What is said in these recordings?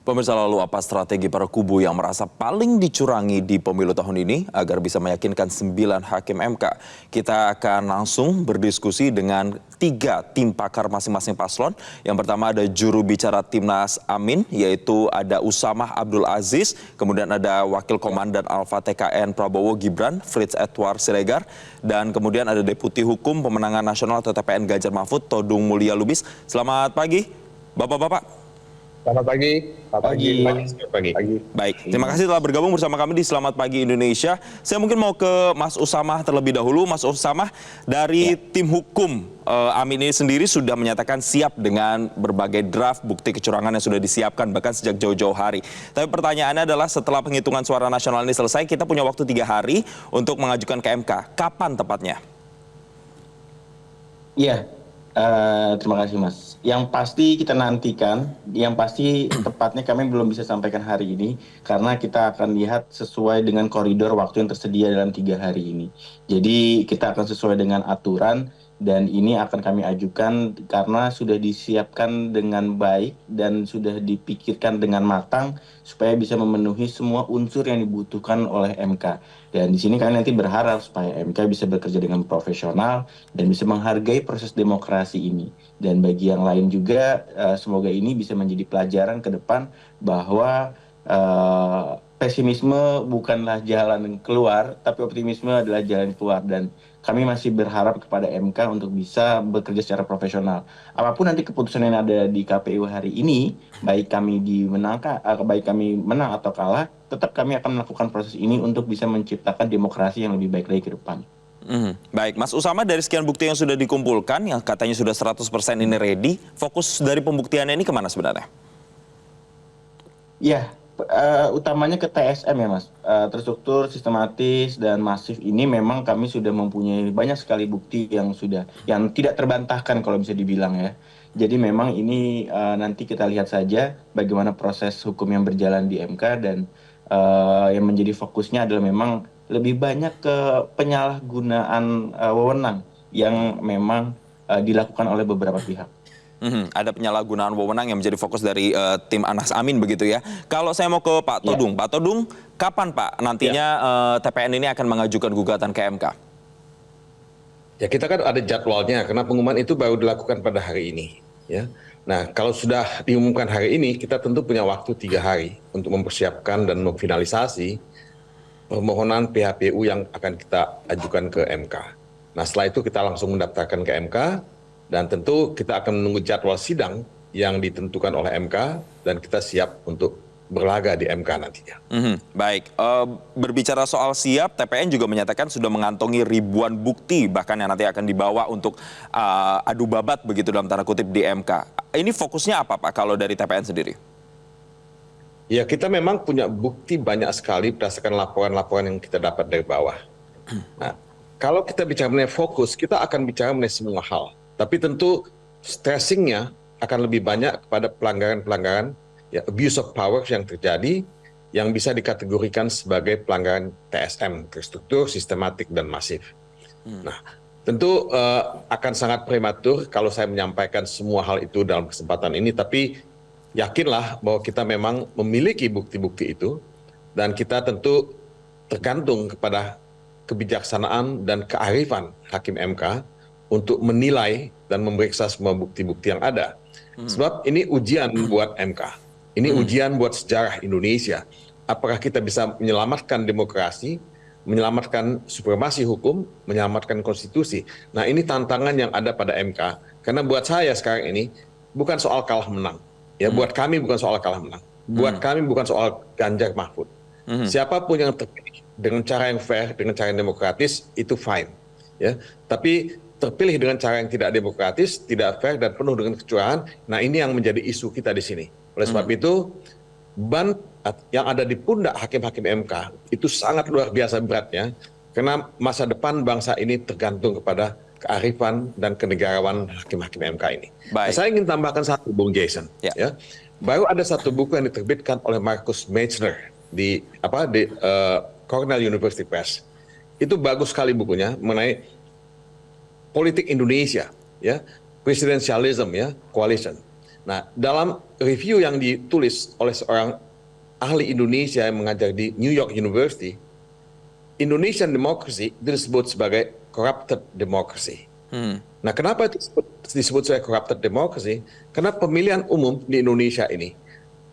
Pemirsa, lalu apa strategi para kubu yang merasa paling dicurangi di pemilu tahun ini agar bisa meyakinkan 9 hakim MK? Kita akan langsung berdiskusi dengan 3 tim pakar masing-masing paslon. Yang pertama ada juru bicara Timnas Amin, yaitu ada Usamah Abdul Aziz, kemudian ada Wakil Komandan Alfa TKN Prabowo Gibran, Fritz Edward Siregar, dan kemudian ada Deputi Hukum Pemenangan Nasional atau TPN Ganjar Mahfud, Todung Mulya Lubis. Selamat pagi, Bapak-bapak. Selamat pagi. Pagi. Baik, terima kasih telah bergabung bersama kami di Selamat Pagi Indonesia. Saya mungkin mau ke Mas Usamah terlebih dahulu. Mas Usamah, dari tim hukum Amin ini sendiri sudah menyatakan siap dengan berbagai draft bukti kecurangan yang sudah disiapkan bahkan sejak jauh-jauh hari. Tapi pertanyaannya adalah setelah penghitungan suara nasional ini selesai, kita punya waktu 3 hari untuk mengajukan ke MK. Kapan tepatnya? Iya, terima kasih Mas. Yang pasti kita nantikan, yang pasti tepatnya kami belum bisa sampaikan hari ini karena kita akan lihat sesuai dengan koridor waktu yang tersedia dalam 3 hari ini. Jadi kita akan sesuai dengan aturan dan ini akan kami ajukan karena sudah disiapkan dengan baik dan sudah dipikirkan dengan matang supaya bisa memenuhi semua unsur yang dibutuhkan oleh MK. Dan di sini kami nanti berharap supaya MK bisa bekerja dengan profesional dan bisa menghargai proses demokrasi ini. Dan bagi yang lain juga, semoga ini bisa menjadi pelajaran ke depan bahwa pesimisme bukanlah jalan keluar, tapi optimisme adalah jalan keluar. Dan kami masih berharap kepada MK untuk bisa bekerja secara profesional. Apapun nanti keputusan yang ada di KPU hari ini, baik kami menang atau kalah, tetap kami akan melakukan proses ini untuk bisa menciptakan demokrasi yang lebih baik lagi ke depan. Baik, Mas Usamah, dari sekian bukti yang sudah dikumpulkan, yang katanya sudah 100% ini ready, fokus dari pembuktiannya ini kemana sebenarnya? Ya, utamanya ke TSM ya Mas. Terstruktur, sistematis, dan masif ini memang kami sudah mempunyai banyak sekali bukti yang tidak terbantahkan kalau bisa dibilang ya. Jadi memang ini nanti kita lihat saja bagaimana proses hukum yang berjalan di MK dan yang menjadi fokusnya adalah memang lebih banyak ke penyalahgunaan wewenang yang memang dilakukan oleh beberapa pihak. Ada penyalahgunaan wewenang yang menjadi fokus dari tim Anas Amin begitu ya. Kalau saya mau ke Pak Todung, Pak Todung, kapan Pak nantinya TPN ini akan mengajukan gugatan ke MK? Ya, kita kan ada jadwalnya karena pengumuman itu baru dilakukan pada hari ini. Ya. Nah, kalau sudah diumumkan hari ini, kita tentu punya waktu 3 hari untuk mempersiapkan dan memfinalisasi permohonan PHPU yang akan kita ajukan ke MK. Nah, setelah itu kita langsung mendaftarkan ke MK dan tentu kita akan menunggu jadwal sidang yang ditentukan oleh MK dan kita siap untuk berlaga di MK nantinya. Baik, berbicara soal siap, TPN juga menyatakan sudah mengantongi ribuan bukti bahkan yang nanti akan dibawa untuk adu babat begitu dalam tanda kutip di MK. Ini fokusnya apa Pak kalau dari TPN sendiri? Ya, kita memang punya bukti banyak sekali berdasarkan laporan-laporan yang kita dapat dari bawah. Nah, kalau kita bicara mengenai fokus, kita akan bicara mengenai semua hal. Tapi tentu stressingnya akan lebih banyak kepada pelanggaran-pelanggaran, ya, abuse of power yang terjadi, yang bisa dikategorikan sebagai pelanggaran TSM, terstruktur, sistematik, dan masif. Nah, tentu akan sangat prematur kalau saya menyampaikan semua hal itu dalam kesempatan ini, tapi yakinlah bahwa kita memang memiliki bukti-bukti itu dan kita tentu tergantung kepada kebijaksanaan dan kearifan hakim MK untuk menilai dan memeriksa semua bukti-bukti yang ada. Sebab ini ujian buat MK, ini ujian buat sejarah Indonesia. Apakah kita bisa menyelamatkan demokrasi, menyelamatkan supremasi hukum, menyelamatkan konstitusi. Nah, ini tantangan yang ada pada MK, karena buat saya sekarang ini bukan soal kalah menang. Ya, buat kami bukan soal kalah menang. Buat kami bukan soal Ganjar Mahfud. Siapapun yang terpilih dengan cara yang fair, dengan cara yang demokratis, itu fine. Ya, tapi terpilih dengan cara yang tidak demokratis, tidak fair, dan penuh dengan kecurangan, nah ini yang menjadi isu kita di sini. Oleh sebab itu, beban yang ada di pundak hakim-hakim MK itu sangat luar biasa beratnya, karena masa depan bangsa ini tergantung kepada kearifan dan kenegarawan hakim-hakim MK ini. Nah, saya ingin tambahkan satu, Bung Jason. Ya. Baru ada satu buku yang diterbitkan oleh Marcus Meitzner di Cornell University Press. Itu bagus sekali bukunya mengenai politik Indonesia, ya, presidentialism, ya, coalition. Nah, dalam review yang ditulis oleh seorang ahli Indonesia yang mengajar di New York University, Indonesian democracy disebut sebagai corrupted democracy. Nah, kenapa itu disebut sebagai corrupted democracy? Karena pemilihan umum di Indonesia ini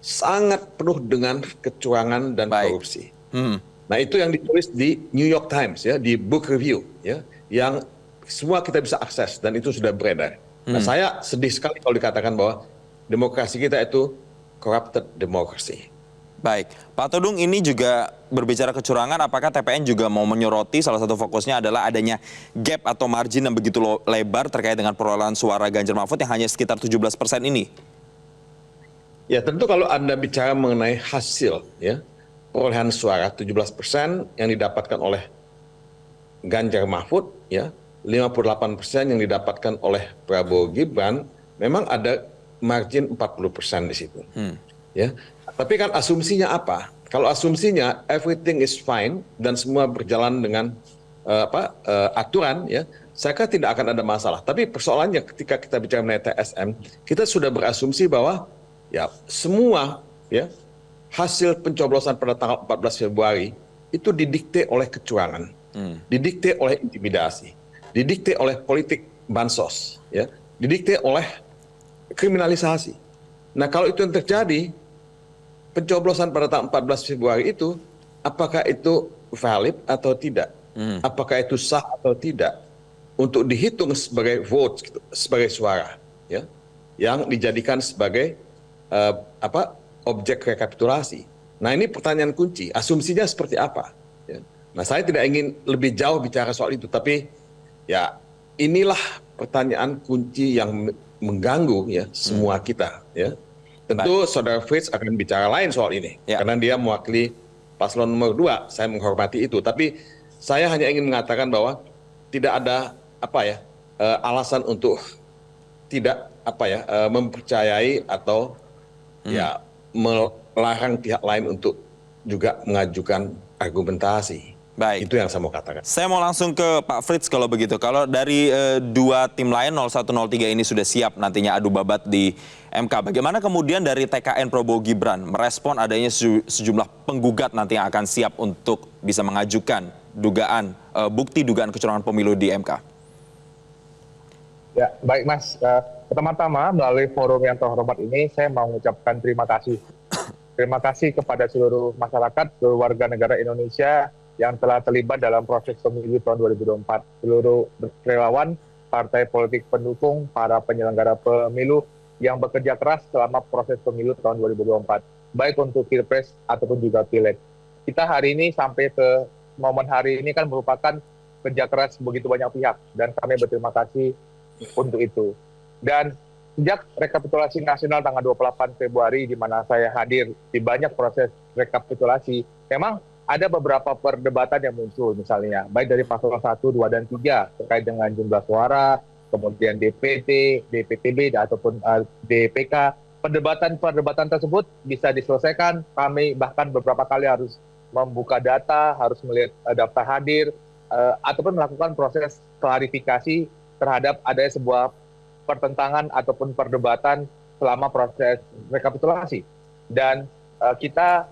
sangat penuh dengan kecurangan dan Baik. korupsi. Nah, itu yang ditulis di New York Times ya, di book review ya, yang semua kita bisa akses dan itu sudah beredar. Nah, saya sedih sekali kalau dikatakan bahwa demokrasi kita itu corrupted democracy. Baik, Pak Todung, ini juga berbicara kecurangan, apakah TPN juga mau menyoroti salah satu fokusnya adalah adanya gap atau margin yang begitu lebar terkait dengan perolehan suara Ganjar Mahfud yang hanya sekitar 17% ini? Ya, tentu kalau Anda bicara mengenai hasil ya, perolehan suara 17% yang didapatkan oleh Ganjar Mahfud ya, 58% yang didapatkan oleh Prabowo Gibran, memang ada margin 40% di situ. Ya. Tapi kan asumsinya apa? Kalau asumsinya everything is fine dan semua berjalan dengan aturan ya, saya kira tidak akan ada masalah. Tapi persoalannya ketika kita bicara mengenai TSM, kita sudah berasumsi bahwa ya semua ya hasil pencoblosan pada tanggal 14 Februari itu didikte oleh kecurangan, didikte oleh intimidasi, didikte oleh politik bansos, ya, didikte oleh kriminalisasi. Nah, kalau itu yang terjadi, pencoblosan pada tanggal 14 Februari itu, apakah itu valid atau tidak? Apakah itu sah atau tidak? Untuk dihitung sebagai vote, gitu, sebagai suara, ya, yang dijadikan sebagai objek rekapitulasi. Nah, ini pertanyaan kunci. Asumsinya seperti apa? Ya. Nah, saya tidak ingin lebih jauh bicara soal itu, tapi ya inilah pertanyaan kunci yang mengganggu ya semua kita. Ya. Tentu Saudara Fritz akan bicara lain soal ini, karena dia mewakili paslon nomor 2. Saya menghormati itu, tapi saya hanya ingin mengatakan bahwa tidak ada alasan untuk tidak mempercayai atau ya melarang pihak lain untuk juga mengajukan argumentasi. Baik. Itu yang saya mau katakan. Saya mau langsung ke Pak Fritz kalau begitu. Kalau dari dua tim lain 01, 03 ini sudah siap nantinya adu babat di MK. Bagaimana kemudian dari TKN Prabowo Gibran merespon adanya sejumlah penggugat nanti yang akan siap untuk bisa mengajukan bukti dugaan kecurangan pemilu di MK? Ya, baik Mas. Pertama-tama melalui forum yang terhormat ini saya mau mengucapkan terima kasih. Terima kasih kepada seluruh masyarakat, seluruh warga negara Indonesia yang telah terlibat dalam proses pemilu tahun 2024. Seluruh relawan, partai politik pendukung, para penyelenggara pemilu yang bekerja keras selama proses pemilu tahun 2024. Baik untuk Pilpres ataupun juga Pileg. Kita hari ini sampai ke momen hari ini kan merupakan kerja keras begitu banyak pihak. Dan kami berterima kasih untuk itu. Dan sejak rekapitulasi nasional tanggal 28 Februari di mana saya hadir di banyak proses rekapitulasi, memang ada beberapa perdebatan yang muncul misalnya, baik dari paslon 1, 2, dan 3 terkait dengan jumlah suara, kemudian DPT, DPTB, ataupun DPK. Perdebatan tersebut bisa diselesaikan, kami bahkan beberapa kali harus membuka data, harus melihat daftar hadir, ataupun melakukan proses klarifikasi terhadap adanya sebuah pertentangan ataupun perdebatan selama proses rekapitulasi. Dan kita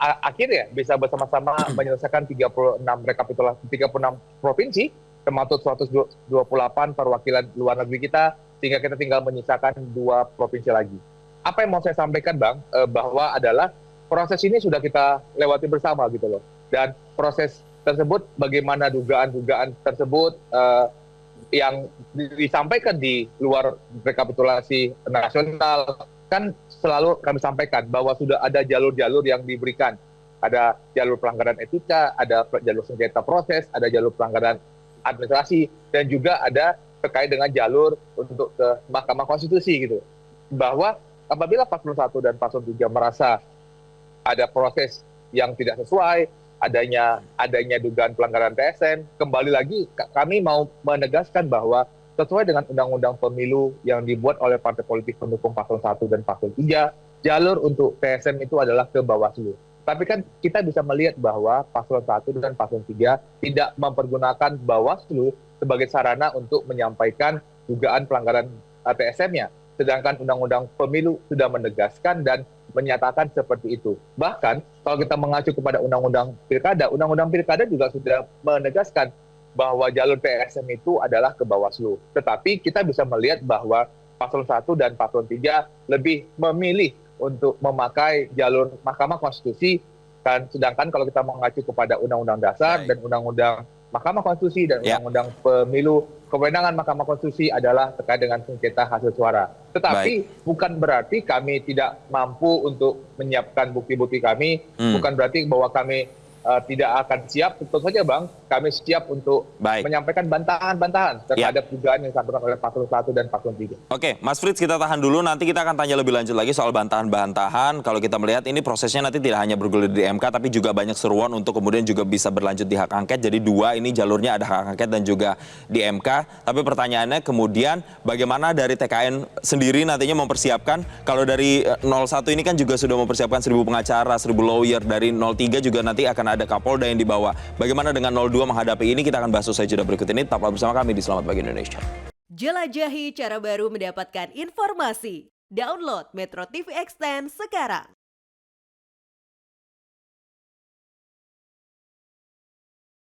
akhirnya bisa bersama-sama menyelesaikan 36 rekapitulasi 36 provinsi termasuk 128 perwakilan luar negeri kita, sehingga kita tinggal menyisakan 2 provinsi lagi. Apa yang mau saya sampaikan Bang, bahwa adalah proses ini sudah kita lewati bersama gitu loh. Dan proses tersebut bagaimana dugaan-dugaan tersebut yang disampaikan di luar rekapitulasi nasional kan selalu kami sampaikan bahwa sudah ada jalur-jalur yang diberikan. Ada jalur pelanggaran etika, ada jalur sengketa proses, ada jalur pelanggaran administrasi, dan juga ada terkait dengan jalur untuk ke Mahkamah Konstitusi gitu. Bahwa apabila paslon 1 dan paslon 3 merasa ada proses yang tidak sesuai, adanya dugaan pelanggaran TSN, kembali lagi kami mau menegaskan bahwa sesuai dengan Undang-Undang Pemilu yang dibuat oleh partai politik pendukung paslon 1 dan paslon 3, jalur untuk TSN itu adalah ke Bawaslu. Tapi kan kita bisa melihat bahwa paslon 1 dan paslon 3 tidak mempergunakan Bawaslu sebagai sarana untuk menyampaikan dugaan pelanggaran TSN-nya. sedangkan Undang-Undang Pemilu sudah menegaskan dan menyatakan seperti itu. Bahkan kalau kita mengacu kepada Undang-Undang Pilkada juga sudah menegaskan bahwa jalur PSM itu adalah ke Bawaslu. Tetapi kita bisa melihat bahwa Paslon 1 dan Paslon 3 lebih memilih untuk memakai jalur Mahkamah Konstitusi, kan sedangkan kalau kita mengacu kepada Undang-Undang Dasar dan Undang-Undang Mahkamah Konstitusi dan Undang-Undang Pemilu, kewenangan Mahkamah Konstitusi adalah terkait dengan sengketa hasil suara. Tetapi bukan berarti kami tidak mampu untuk menyiapkan bukti-bukti kami, bukan berarti bahwa kami tidak akan siap. Tentu saja Bang, kami siap untuk menyampaikan bantahan-bantahan terhadap dugaan yang disampaikan oleh Paslon 1 dan Paslon 3. Oke, Mas Frits, kita tahan dulu, nanti kita akan tanya lebih lanjut lagi soal bantahan-bantahan. Kalau kita melihat ini prosesnya nanti tidak hanya bergulir di MK, tapi juga banyak seruan untuk kemudian juga bisa berlanjut di hak angket. Jadi dua ini jalurnya, ada hak angket dan juga di MK. Tapi pertanyaannya kemudian bagaimana dari TKN sendiri nantinya mempersiapkan, kalau dari 01 ini kan juga sudah mempersiapkan 1.000 pengacara, 1.000 lawyer, dari 03 juga nanti akan ada Kapolda yang dibawa. Bagaimana dengan 02 menghadapi ini? Kita akan bahas usai jeda berikut ini. Tetaplah bersama kami di Selamat Pagi Indonesia. Jelajahi cara baru mendapatkan informasi. Download Metro TV Extend sekarang.